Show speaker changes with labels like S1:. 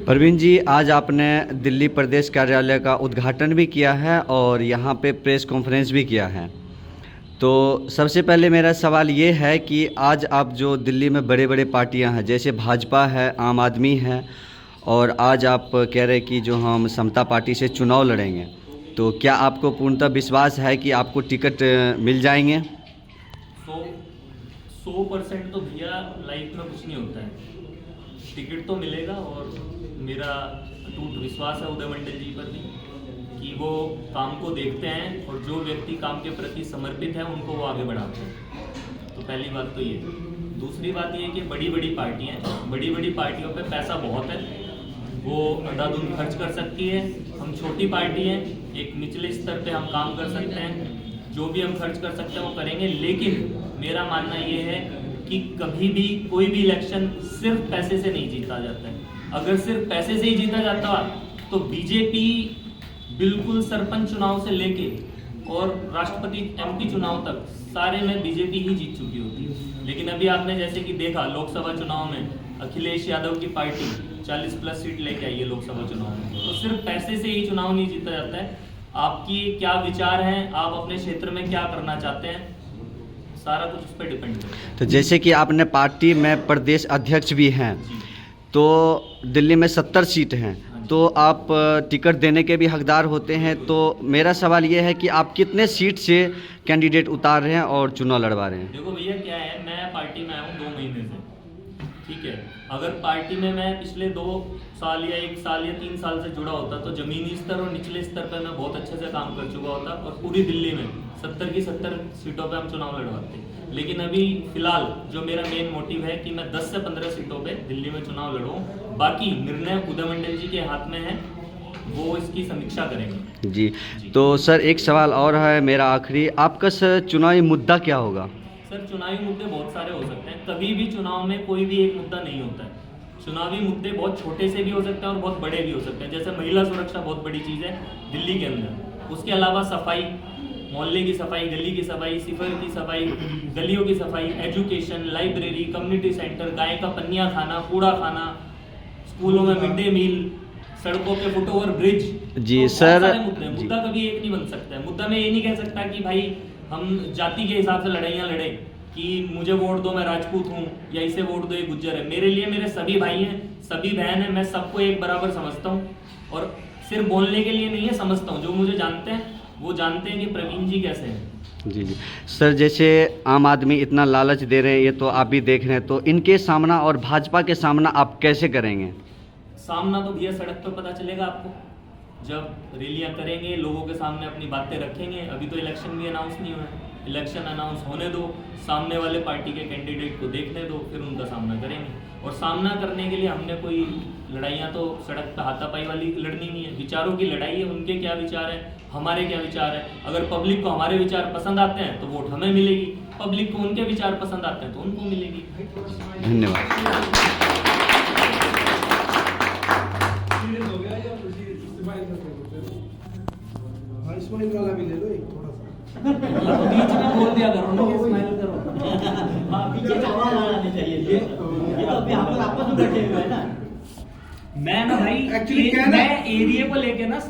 S1: प्रवीण जी, आज आपने दिल्ली प्रदेश कार्यालय का उद्घाटन भी किया है और यहाँ पे प्रेस कॉन्फ्रेंस भी किया है। तो सबसे पहले मेरा सवाल ये है कि आज आप जो दिल्ली में बड़े बड़े पार्टियाँ हैं, जैसे भाजपा है, आम आदमी है, और आज आप कह रहे हैं कि जो हम समता पार्टी से चुनाव लड़ेंगे, तो क्या आपको पूर्णतः विश्वास है कि आपको टिकट मिल जाएंगे?
S2: 100% तो भैया लाइफ में कुछ नहीं होता है। टिकट तो मिलेगा और मेरा अटूट विश्वास है उदय मंडल जी पर भी कि वो काम को देखते हैं और जो व्यक्ति काम के प्रति समर्पित है उनको वो आगे बढ़ाते हैं। तो पहली बात तो ये। दूसरी बात ये कि बड़ी बड़ी पार्टियों पे पैसा बहुत है, वो अंधाधुंध खर्च कर सकती है। हम छोटी पार्टी हैं, एक निचले स्तर पे हम काम कर सकते हैं, जो भी हम खर्च कर सकते हैं वो करेंगे। लेकिन मेरा मानना ये है कि कभी भी कोई भी इलेक्शन सिर्फ पैसे से नहीं जीता जाता है। अगर सिर्फ पैसे से ही जीता जाता तो बीजेपी बिल्कुल सरपंच चुनाव से लेके और राष्ट्रपति एमपी चुनाव तक सारे में बीजेपी ही जीत चुकी होती। लेकिन अभी आपने जैसे कि देखा लोकसभा चुनाव में अखिलेश यादव की पार्टी 40+ सीट लेके आई है लोकसभा चुनाव में। तो सिर्फ पैसे से ही चुनाव नहीं जीता जाता है। आपकी क्या विचार हैं, आप अपने क्षेत्र में क्या करना चाहते हैं, सारा कुछ उस पर डिपेंड करता है।
S1: तो जैसे कि आपने पार्टी में प्रदेश अध्यक्ष भी हैं, तो दिल्ली में 70 सीट हैं, तो आप टिकट देने के भी हकदार होते हैं। तो मेरा सवाल ये है कि आप कितने सीट से कैंडिडेट उतार रहे हैं और चुनाव लड़वा रहे हैं?
S2: देखो भैया क्या है, मैं पार्टी में आया हूँ 2 महीने से, ठीक है। अगर पार्टी में मैं पिछले 2 साल या 1 साल या 3 साल से जुड़ा होता तो जमीनी स्तर और निचले स्तर पर मैं बहुत अच्छे से काम कर चुका होता और पूरी दिल्ली में 70 की 70 सीटों पे हम चुनाव लड़वाते। लेकिन अभी फिलहाल जो मेरा मेन मोटिव है कि मैं 10 से 15 सीटों पे दिल्ली में चुनाव लड़ूं। बाकी निर्णय उदय मंडल जी के हाथ में है, वो इसकी समीक्षा करेंगे।
S1: जी। तो सर एक सवाल और है मेरा आखिरी, आपका सर चुनावी मुद्दा क्या होगा?
S2: सर चुनावी मुद्दे बहुत सारे हो सकते हैं। कभी भी चुनाव में कोई भी एक मुद्दा नहीं होता है। चुनावी मुद्दे बहुत छोटे से भी हो सकते हैं और बहुत बड़े भी हो सकते हैं। जैसे महिला सुरक्षा बहुत बड़ी चीज़ है दिल्ली के अंदर। उसके अलावा सफाई, मोहल्ले की सफाई, गली की सफाई, सिफर की सफाई, गलियों की सफाई, एजुकेशन, लाइब्रेरी, कम्युनिटी सेंटर, गाय का पन्निया खाना, कूड़ा खाना, स्कूलों में मिड डे मील, सड़कों पे फुटओवर ब्रिज।
S1: जी
S2: तो
S1: सर।
S2: बहुत सारे मुद्दे हैं। मुद्दा कभी एक नहीं बन सकता है। मुद्दा मैं ये नहीं कह सकता कि भाई हम जाति के हिसाब से लड़ाइयाँ लड़े कि मुझे वोट दो मैं राजपूत हूँ या इसे वोट दो ये गुज्जर है। मेरे लिए मेरे सभी भाई हैं, सभी बहन हैं, मैं सबको एक बराबर समझता हूँ और सिर्फ बोलने के लिए नहीं है, समझता हूँ। जो मुझे जानते हैं वो जानते हैं कि प्रवीण जी कैसे हैं।
S1: जी जी सर, जैसे आम आदमी इतना लालच दे रहे हैं, ये तो आप भी देख रहे हैं, तो इनके सामना और भाजपा के सामना आप कैसे करेंगे?
S2: सामना तो भैया सड़क पर पता चलेगा आपको, जब रैलियां करेंगे, लोगों के सामने अपनी बातें रखेंगे। अभी तो इलेक्शन भी अनाउंस नहीं हुआ है, इलेक्शन अनाउंस होने दो, सामने वाले पार्टी के कैंडिडेट को देखने दो, फिर उनका सामना करेंगे। और सामना करने के लिए हमने कोई लड़ाइयाँ तो सड़क पर हाथापाई वाली लड़नी नहीं है। विचारों की लड़ाई है, उनके क्या विचार है, हमारे क्या विचार है। अगर पब्लिक को हमारे विचार पसंद आते हैं तो वोट हमें मिलेगी, पब्लिक को उनके विचार पसंद आते हैं तो उनको मिलेगी।
S1: धन्यवाद।
S3: स्माइल वाला भी ले लो एक थोड़ा सा।
S4: बीच में बोल दिया करो ना, स्माइल करो। हाँ, पीछे से आवाज आनी चाहिए। ये तो अभी हम लोग आपस में बैठे हुए हैं ना।
S2: मैं ना भाई
S3: Actually क्या है ना?
S2: मैं एरिया को लेके ना